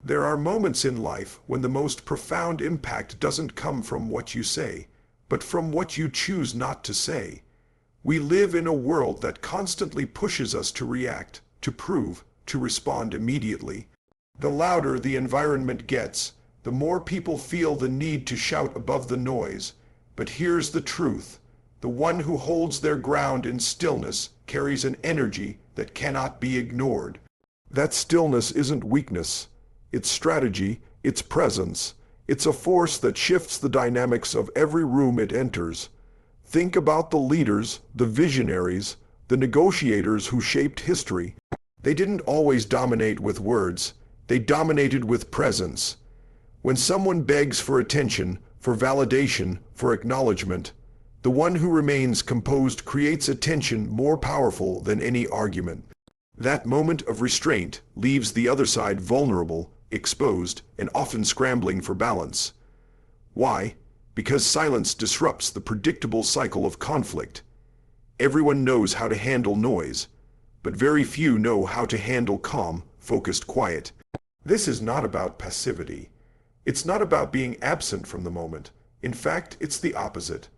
There are moments in life when the most profound impact doesn't come from what you say, but from what you choose not to say. We live in a world that constantly pushes us to react, to prove, to respond immediately. The louder the environment gets, the more people feel the need to shout above the noise. But here's the truth. The one who holds their ground in stillness carries an energy that cannot be ignored. That stillness isn't weakness. It's strategy, it's presence. It's a force that shifts the dynamics of every room it enters. Think about the leaders, the visionaries, the negotiators who shaped history. They didn't always dominate with words. They dominated with presence. When someone begs for attention, for validation, for acknowledgement, the one who remains composed creates a tension more powerful than any argument. That moment of restraint leaves the other side vulnerable, exposed, and often scrambling for balance. Why? Because silence disrupts the predictable cycle of conflict. Everyone knows how to handle noise, but very few know how to handle calm, focused quiet. This is not about passivity. It's not about being absent from the moment. In fact, it's the opposite.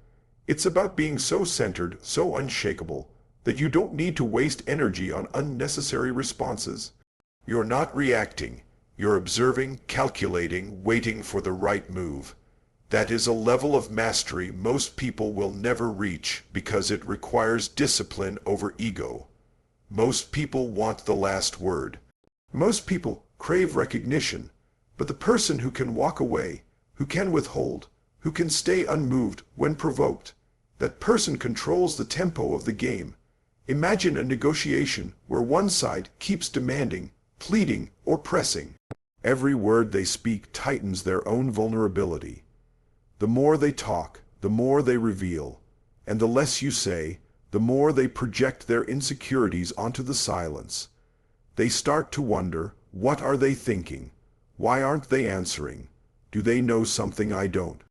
It's about being so centered, so unshakable, that you don't need to waste energy on unnecessary responses. You're not reacting. You're observing, calculating, waiting for the right move. That is a level of mastery most people will never reach because it requires discipline over ego. Most people want the last word. Most people crave recognition, but the person who can walk away, who can withhold, who can stay unmoved when provoked, that person controls the tempo of the game. Imagine a negotiation where one side keeps demanding, pleading, or pressing. Every word they speak tightens their own vulnerability. The more they talk, the more they reveal, and the less you say, the more they project their insecurities onto the silence. They start to wonder, what are they thinking? Why aren't they answering? Do they know something I don't?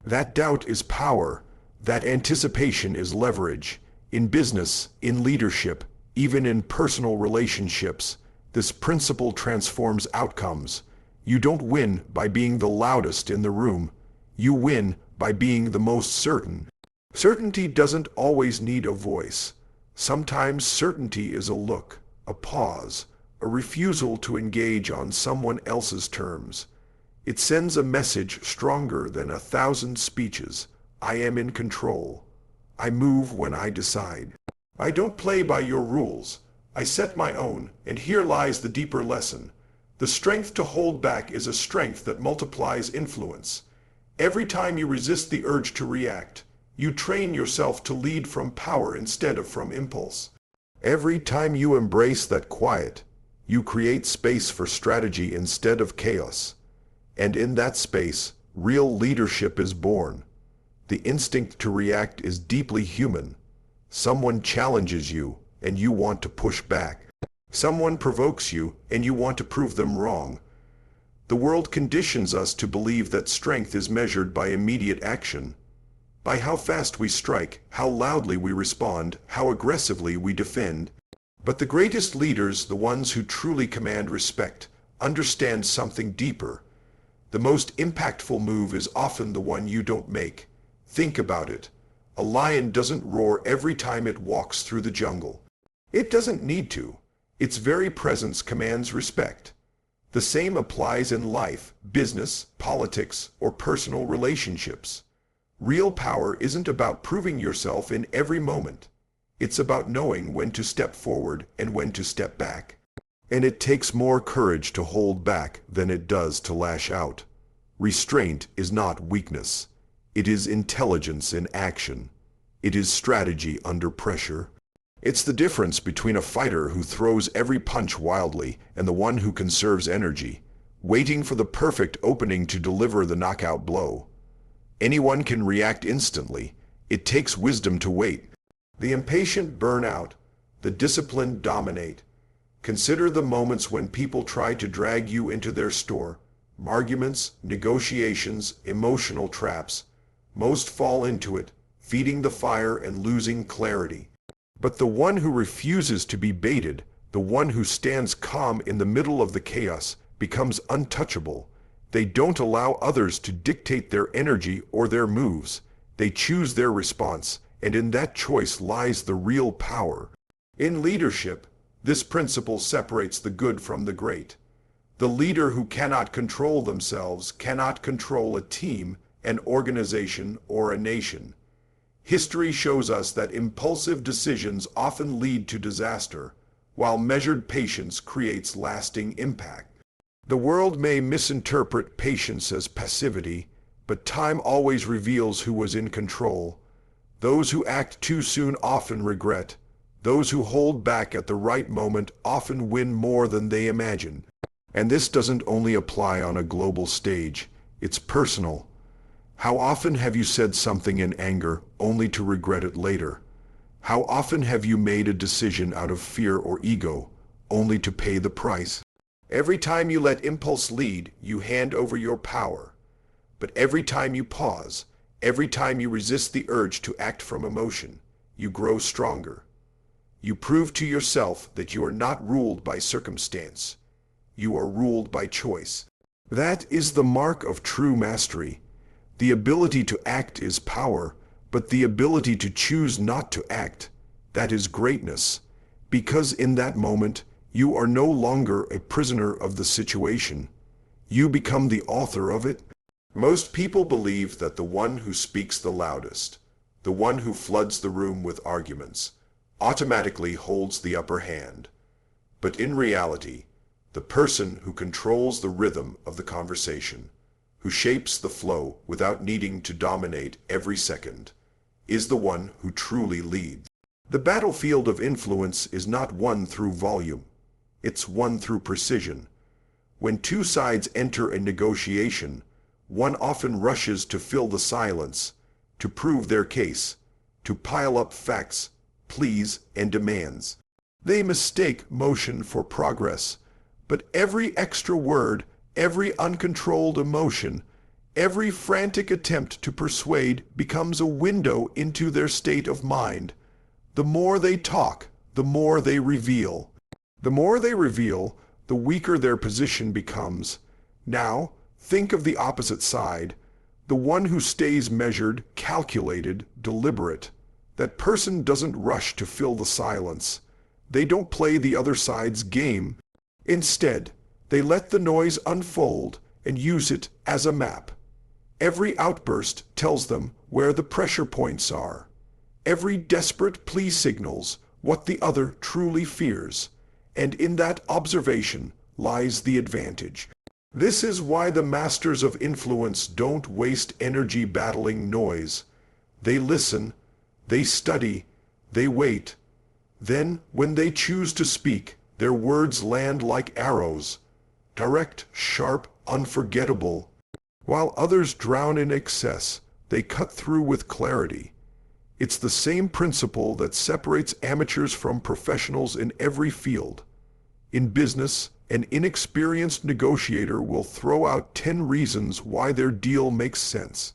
That doubt is power. That anticipation is leverage. In business, in leadership, even in personal relationships, this principle transforms outcomes. You don't win by being the loudest in the room. You win by being the most certain. Certainty doesn't always need a voice. Sometimes certainty is a look, a pause, a refusal to engage on someone else's terms. It sends a message stronger than 1,000 speeches. I am in control. I move when I decide. I don't play by your rules. I set my own, and here lies the deeper lesson. The strength to hold back is a strength that multiplies influence. Every time you resist the urge to react, you train yourself to lead from power instead of from impulse. Every time you embrace that quiet, you create space for strategy instead of chaos. And in that space, real leadership is born. The instinct to react is deeply human. Someone challenges you, and you want to push back. Someone provokes you, and you want to prove them wrong. The world conditions us to believe that strength is measured by immediate action, by how fast we strike, how loudly we respond, how aggressively we defend. But the greatest leaders, the ones who truly command respect, understand something deeper. The most impactful move is often the one you don't make. Think about it. A lion doesn't roar every time it walks through the jungle. It doesn't need to. Its very presence commands respect. The same applies in life, business, politics, or personal relationships. Real power isn't about proving yourself in every moment. It's about knowing when to step forward and when to step back. And it takes more courage to hold back than it does to lash out. Restraint is not weakness. It is intelligence in action. It is strategy under pressure. It's the difference between a fighter who throws every punch wildly and the one who conserves energy, waiting for the perfect opening to deliver the knockout blow. Anyone can react instantly. It takes wisdom to wait. The impatient burn out. The disciplined dominate. Consider the moments when people try to drag you into their store. Arguments, negotiations, emotional traps. Most fall into it, feeding the fire and losing clarity. But the one who refuses to be baited, the one who stands calm in the middle of the chaos, becomes untouchable. They don't allow others to dictate their energy or their moves. They choose their response, and in that choice lies the real power. In leadership, this principle separates the good from the great. The leader who cannot control themselves cannot control a team, an organization, or a nation. History shows us that impulsive decisions often lead to disaster, while measured patience creates lasting impact. The world may misinterpret patience as passivity, but time always reveals who was in control. Those who act too soon often regret. Those who hold back at the right moment often win more than they imagine. And this doesn't only apply on a global stage, it's personal. How often have you said something in anger only to regret it later? How often have you made a decision out of fear or ego, only to pay the price? Every time you let impulse lead, you hand over your power. But every time you pause, every time you resist the urge to act from emotion, you grow stronger. You prove to yourself that you are not ruled by circumstance. You are ruled by choice. That is the mark of true mastery. The ability to act is power, but the ability to choose not to act, that is greatness. Because in that moment, you are no longer a prisoner of the situation. You become the author of it. Most people believe that the one who speaks the loudest, the one who floods the room with arguments, automatically holds the upper hand. But in reality, the person who controls the rhythm of the conversation, who shapes the flow without needing to dominate every second, is the one who truly leads. The battlefield of influence is not won through volume. It's won through precision. When two sides enter a negotiation, one often rushes to fill the silence, to prove their case, to pile up facts, pleas, and demands. They mistake motion for progress, but every extra word, every uncontrolled emotion, every frantic attempt to persuade becomes a window into their state of mind. The more they talk, the more they reveal. The more they reveal, the weaker their position becomes. Now, think of the opposite side, the one who stays measured, calculated, deliberate. That person doesn't rush to fill the silence. They don't play the other side's game. Instead, they let the noise unfold and use it as a map. Every outburst tells them where the pressure points are. Every desperate plea signals what the other truly fears. And in that observation lies the advantage. This is why the masters of influence don't waste energy battling noise. They listen, they study, they wait. Then, when they choose to speak, their words land like arrows, direct, sharp, unforgettable. While others drown in excess, they cut through with clarity. It's the same principle that separates amateurs from professionals in every field. In business, an inexperienced negotiator will throw out 10 reasons why their deal makes sense.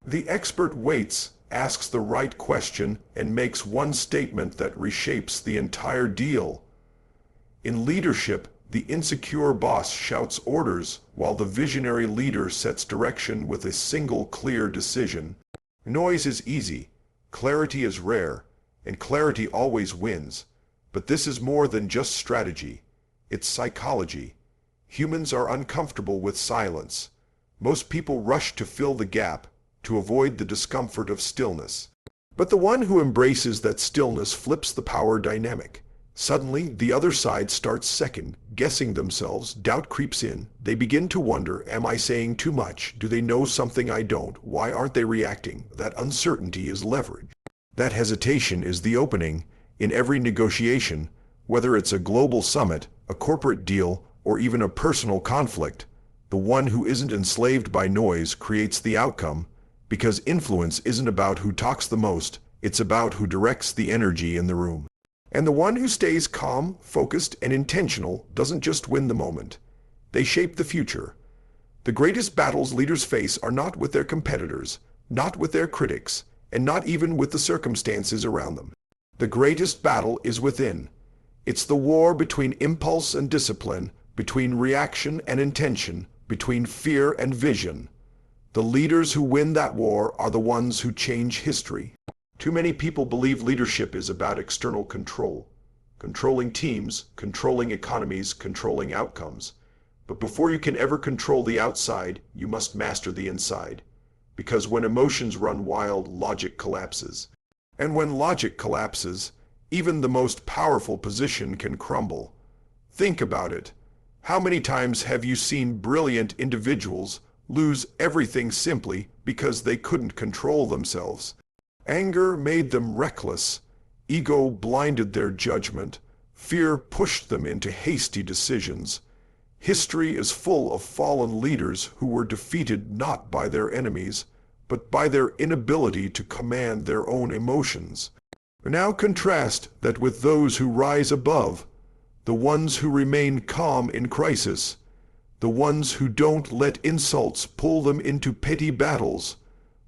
The expert waits, asks the right question, and makes one statement that reshapes the entire deal. In leadership, the insecure boss shouts orders, while the visionary leader sets direction with a single clear decision. Noise is easy, clarity is rare, and clarity always wins. But this is more than just strategy. It's psychology. Humans are uncomfortable with silence. Most people rush to fill the gap, to avoid the discomfort of stillness. But the one who embraces that stillness flips the power dynamic. Suddenly, the other side starts second, guessing themselves, doubt creeps in. They begin to wonder, am I saying too much? Do they know something I don't? Why aren't they reacting? That uncertainty is leverage. That hesitation is the opening. In every negotiation, whether it's a global summit, a corporate deal, or even a personal conflict, the one who isn't enslaved by noise creates the outcome, because influence isn't about who talks the most, it's about who directs the energy in the room. And the one who stays calm, focused, and intentional doesn't just win the moment. They shape the future. The greatest battles leaders face are not with their competitors, not with their critics, and not even with the circumstances around them. The greatest battle is within. It's the war between impulse and discipline, between reaction and intention, between fear and vision. The leaders who win that war are the ones who change history. Too many people believe leadership is about external control. Controlling teams, controlling economies, controlling outcomes. But before you can ever control the outside, you must master the inside. Because when emotions run wild, logic collapses. And when logic collapses, even the most powerful position can crumble. Think about it. How many times have you seen brilliant individuals lose everything simply because they couldn't control themselves? Anger made them reckless. Ego blinded their judgment. Fear pushed them into hasty decisions. History is full of fallen leaders who were defeated not by their enemies, but by their inability to command their own emotions. Now contrast that with those who rise above, the ones who remain calm in crisis, the ones who don't let insults pull them into petty battles,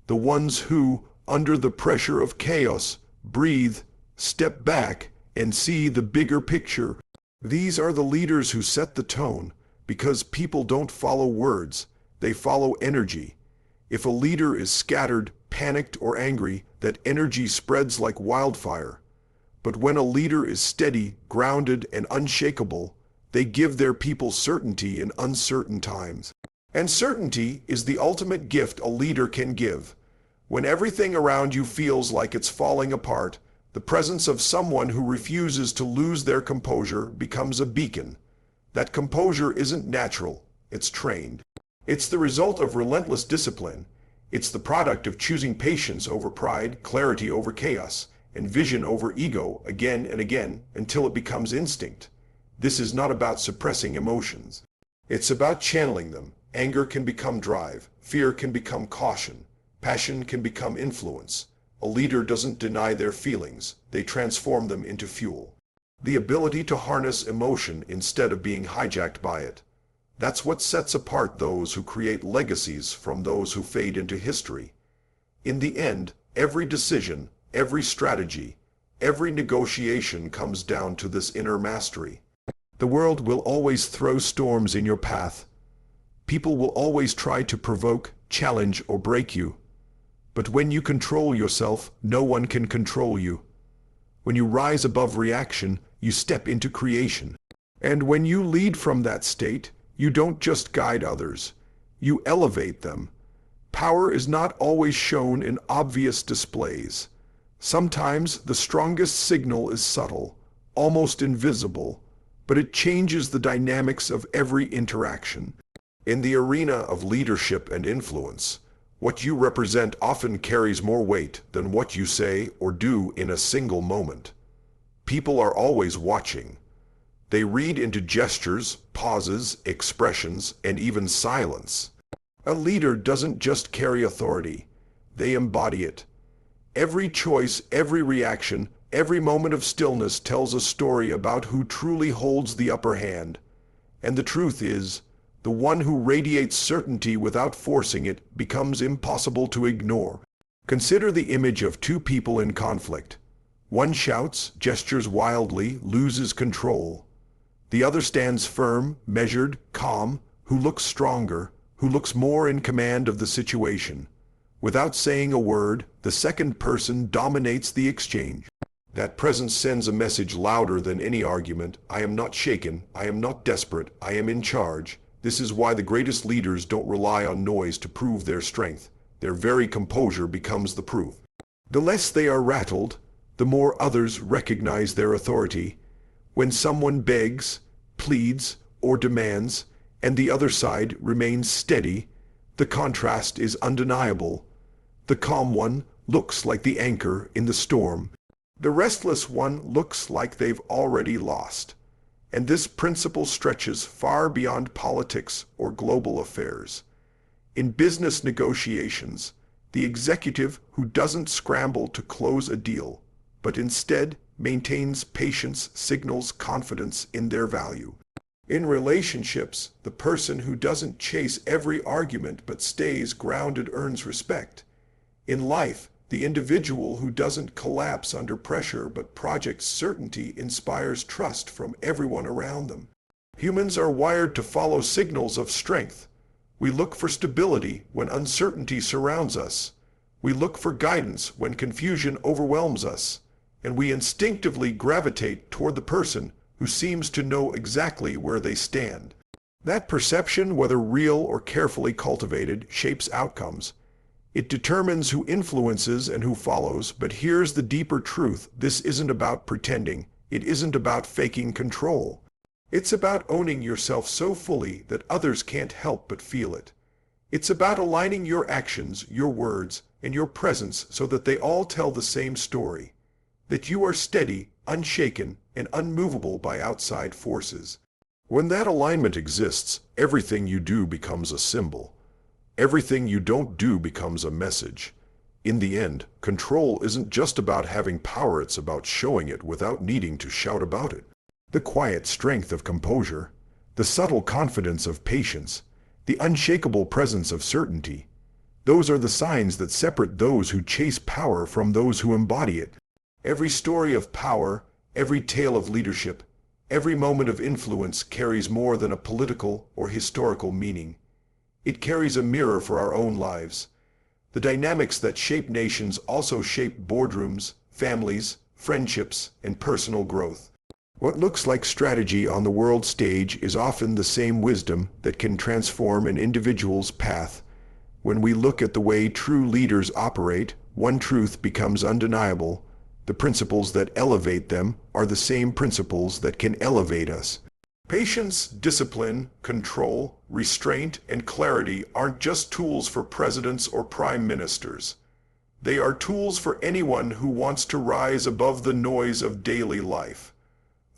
the ones who, under the pressure of chaos, breathe, step back, and see the bigger picture. These are the leaders who set the tone, because people don't follow words, they follow energy. If a leader is scattered, panicked, or angry, that energy spreads like wildfire. But when a leader is steady, grounded, and unshakable, they give their people certainty in uncertain times. And certainty is the ultimate gift a leader can give. When everything around you feels like it's falling apart, the presence of someone who refuses to lose their composure becomes a beacon. That composure isn't natural, it's trained. It's the result of relentless discipline. It's the product of choosing patience over pride, clarity over chaos, and vision over ego again and again until it becomes instinct. This is not about suppressing emotions. It's about channeling them. Anger can become drive. Fear can become caution. Passion can become influence. A leader doesn't deny their feelings. They transform them into fuel. The ability to harness emotion instead of being hijacked by it. That's what sets apart those who create legacies from those who fade into history. In the end, every decision, every strategy, every negotiation comes down to this inner mastery. The world will always throw storms in your path. People will always try to provoke, challenge, or break you. But when you control yourself, no one can control you. When you rise above reaction, you step into creation. And when you lead from that state, you don't just guide others, you elevate them. Power is not always shown in obvious displays. Sometimes the strongest signal is subtle, almost invisible, but it changes the dynamics of every interaction. In the arena of leadership and influence, what you represent often carries more weight than what you say or do in a single moment. People are always watching. They read into gestures, pauses, expressions, and even silence. A leader doesn't just carry authority, they embody it. Every choice, every reaction, every moment of stillness tells a story about who truly holds the upper hand. And the truth is, the one who radiates certainty without forcing it becomes impossible to ignore. Consider the image of two people in conflict. One shouts, gestures wildly, loses control. The other stands firm, measured, calm, who looks stronger, who looks more in command of the situation. Without saying a word, the second person dominates the exchange. That presence sends a message louder than any argument. I am not shaken, I am not desperate, I am in charge. This is why the greatest leaders don't rely on noise to prove their strength. Their very composure becomes the proof. The less they are rattled, the more others recognize their authority. When someone begs, pleads, or demands, and the other side remains steady, the contrast is undeniable. The calm one looks like the anchor in the storm. The restless one looks like they've already lost. And this principle stretches far beyond politics or global affairs. In business negotiations, the executive who doesn't scramble to close a deal, but instead maintains patience signals confidence in their value. In relationships, the person who doesn't chase every argument but stays grounded earns respect. In life, the individual who doesn't collapse under pressure but projects certainty inspires trust from everyone around them. Humans are wired to follow signals of strength. We look for stability when uncertainty surrounds us. We look for guidance when confusion overwhelms us. And we instinctively gravitate toward the person who seems to know exactly where they stand. That perception, whether real or carefully cultivated, shapes outcomes. It determines who influences and who follows, but here's the deeper truth. This isn't about pretending. It isn't about faking control. It's about owning yourself so fully that others can't help but feel it. It's about aligning your actions, your words, and your presence so that they all tell the same story. That you are steady, unshaken, and unmovable by outside forces. When that alignment exists, everything you do becomes a symbol. Everything you don't do becomes a message. In the end, control isn't just about having power, it's about showing it without needing to shout about it. The quiet strength of composure, the subtle confidence of patience, the unshakable presence of certainty. Those are the signs that separate those who chase power from those who embody it. Every story of power, every tale of leadership, every moment of influence carries more than a political or historical meaning. It carries a mirror for our own lives. The dynamics that shape nations also shape boardrooms, families, friendships, and personal growth. What looks like strategy on the world stage is often the same wisdom that can transform an individual's path. When we look at the way true leaders operate, one truth becomes undeniable. The principles that elevate them are the same principles that can elevate us. Patience, discipline, control, restraint, and clarity aren't just tools for presidents or prime ministers. They are tools for anyone who wants to rise above the noise of daily life.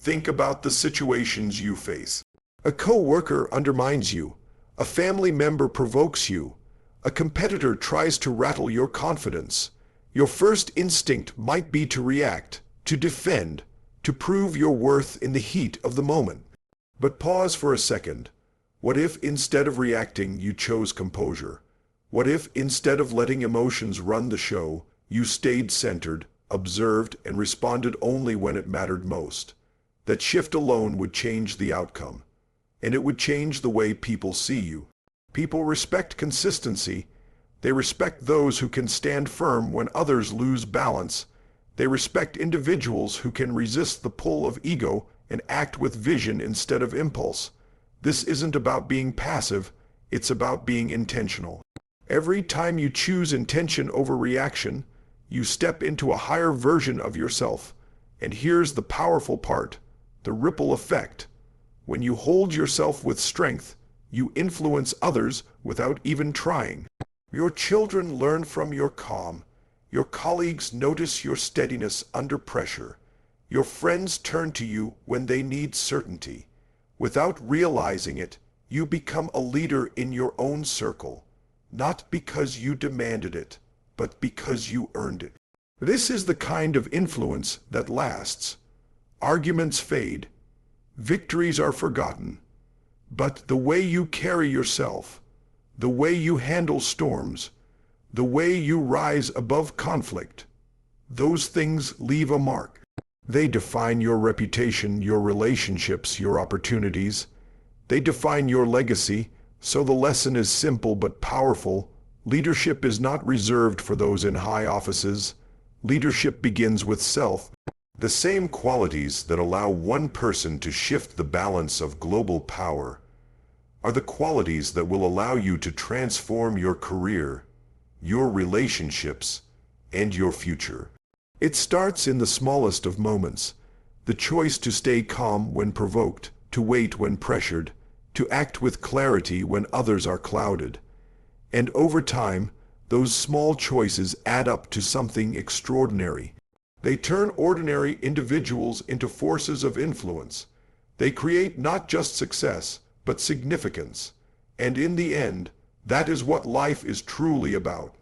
Think about the situations you face. A co-worker undermines you. A family member provokes you. A competitor tries to rattle your confidence. Your first instinct might be to react, to defend, to prove your worth in the heat of the moment. But pause for a second. What if instead of reacting you chose composure? What if instead of letting emotions run the show, you stayed centered, observed, and responded only when it mattered most? That shift alone would change the outcome. And it would change the way people see you. People respect consistency. They respect those who can stand firm when others lose balance. They respect individuals who can resist the pull of ego and act with vision instead of impulse. This isn't about being passive, it's about being intentional. Every time you choose intention over reaction, you step into a higher version of yourself. And here's the powerful part, the ripple effect. When you hold yourself with strength, you influence others without even trying. Your children learn from your calm. Your colleagues notice your steadiness under pressure. Your friends turn to you when they need certainty. Without realizing it, you become a leader in your own circle, not because you demanded it, but because you earned it. This is the kind of influence that lasts. Arguments fade. Victories are forgotten. But the way you carry yourself, the way you handle storms, the way you rise above conflict, those things leave a mark. They define your reputation, your relationships, your opportunities. They define your legacy. So the lesson is simple but powerful. Leadership is not reserved for those in high offices. Leadership begins with self. The same qualities that allow one person to shift the balance of global power are the qualities that will allow you to transform your career, your relationships, and your future. It starts in the smallest of moments, the choice to stay calm when provoked, to wait when pressured, to act with clarity when others are clouded. And over time, those small choices add up to something extraordinary. They turn ordinary individuals into forces of influence. They create not just success, but significance. And in the end, that is what life is truly about.